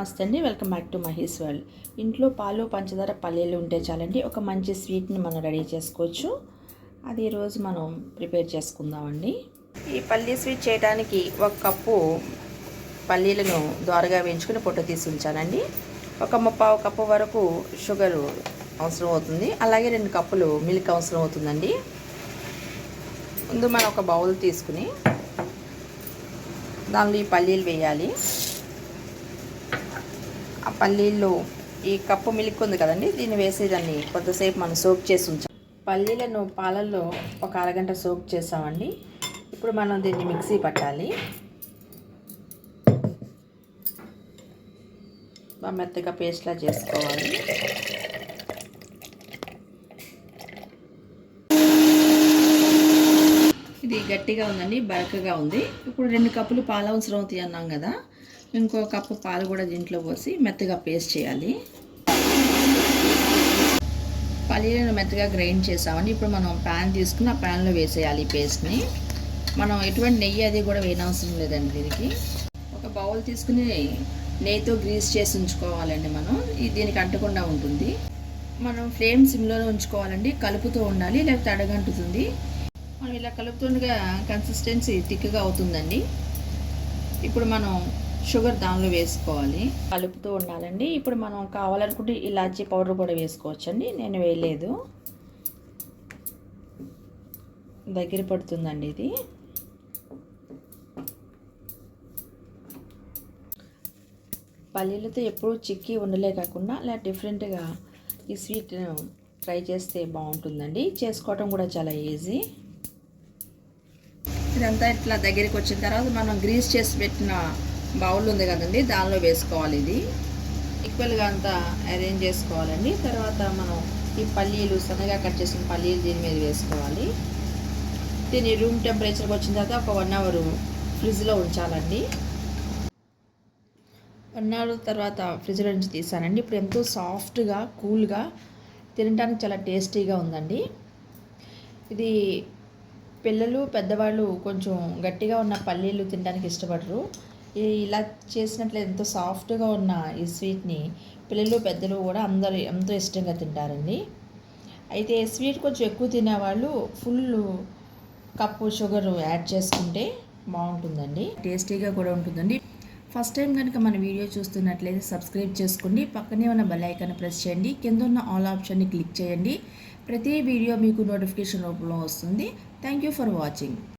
నమస్తే అండి, welcome back to Mahi's world. ఇంట్లో పాలు పంచదార పల్లీలు ఉంటే చాలండి, ఒక మంచి స్వీట్ని మనం రెడీ చేసుకోవచ్చు. అది ఈరోజు మనం ప్రిపేర్ చేసుకుందామండి. ఈ పల్లీ స్వీట్ చేయడానికి 1 కప్పు పల్లీలను దోరగా వేయించుకుని పొట్టు తీసి ఉంచానండి. ఒక 3/4 కప్పు వరకు షుగరు అవసరం అవుతుంది. అలాగే 2 కప్పులు మిల్క్ అవసరం అవుతుందండి. ముందు మనం ఒక బౌల్ తీసుకుని దానిలో ఈ పల్లీలు వేయాలి. ఆ పల్లీల్లో ఈ కప్పు మిల్క్ ఉంది కదండి, దీన్ని వేసేదాన్ని కొంతసేపు మనం సోక్ చేసి ఉంచాం. పల్లీలను పాలల్లో ఒక అరగంట సోక్ చేసామండి. ఇప్పుడు మనం దీన్ని మిక్సీ పట్టాలి. బాగా మెత్తగా పేస్ట్లా చేసుకోవాలి. ఇది గట్టిగా ఉందండి, బరకగా ఉంది. ఇప్పుడు 2 కప్పులు పాలు అవసరం అవుతాయి అన్నాం కదా, ఇంకో కప్పు పాలు కూడా దీంట్లో పోసి మెత్తగా పేస్ట్ చేయాలి. పల్లీలను మెత్తగా గ్రైండ్ చేసామండి. ఇప్పుడు మనం ప్యాన్ తీసుకుని ఆ ప్యాన్లో వేసేయాలి ఈ పేస్ట్ని. మనం ఎటువంటి నెయ్యి అది కూడా వేయనవసరం లేదండి. దీనికి ఒక బౌల్ తీసుకుని నెయ్యితో గ్రీస్ చేసి ఉంచుకోవాలండి. మనం దీనికి అంటకుండా ఉంటుంది. మనం ఫ్లేమ్ సిమ్లోనే ఉంచుకోవాలండి, కలుపుతూ ఉండాలి, లేకపోతే అడగంటుతుంది. మనం ఇలా కలుపుతుండగా కన్సిస్టెన్సీ థిక్గా అవుతుందండి. ఇప్పుడు మనం షుగర్ దానిలో వేసుకోవాలి, కలుపుతూ ఉండాలండి. ఇప్పుడు మనం కావాలనుకుంటే ఇలాచీ పౌడర్ కూడా వేసుకోవచ్చండి, నేను వేయలేదు. దగ్గర పడుతుందండి ఇది. పల్లీలతో ఎప్పుడూ చిక్కీ ఉండలే కాకుండా ఇలా డిఫరెంట్గా ఈ స్వీట్ ట్రై చేస్తే బాగుంటుందండి. చేసుకోవటం కూడా చాలా ఈజీ. ఇదంతా ఇట్లా దగ్గరికి వచ్చిన తర్వాత మనం గ్రీస్ చేసి పెట్టిన బౌల్ ఉంది కదండి, దానిలో వేసుకోవాలి. ఇది ఈక్వల్గా అంతా అరేంజ్ చేసుకోవాలండి. తర్వాత మనం ఈ పల్లీలు సన్నగా కట్ చేసిన పల్లీలు దీని మీద వేసుకోవాలి. దీన్ని రూమ్ టెంపరేచర్కి వచ్చిన తర్వాత ఒక 1 అవర్ ఫ్రిడ్జ్లో ఉంచాలండి. 1 అవర్ తర్వాత ఫ్రిడ్జ్లో నుంచి తీసానండి. ఇప్పుడు ఎంతో సాఫ్ట్గా కూల్గా తినడానికి చాలా టేస్టీగా ఉందండి. ఇది పిల్లలు పెద్దవాళ్ళు కొంచెం గట్టిగా ఉన్న పల్లీలు తినడానికి ఇష్టపడరు. ఇలా చేసినట్లు ఎంతో సాఫ్ట్గా ఉన్న ఈ స్వీట్ని పిల్లలు పెద్దలు కూడా అందరూ ఎంతో ఇష్టంగా తింటారండి. అయితే స్వీట్ కొంచెం ఎక్కువ తినేవాళ్ళు ఫుల్ కప్పు షుగర్ యాడ్ చేసుకుంటే బాగుంటుందండి, టేస్టీగా కూడా ఉంటుందండి. ఫస్ట్ టైం కనుక మన వీడియో చూస్తున్నట్లయితే సబ్స్క్రైబ్ చేసుకోండి, పక్కనే ఉన్న బెల్ ఐకాన్ ప్రెస్ చేయండి, కింద ఉన్న ఆల్ ఆప్షన్ని క్లిక్ చేయండి. ప్రతి వీడియో మీకు నోటిఫికేషన్ రూపంలో వస్తుంది. Thank you for watching.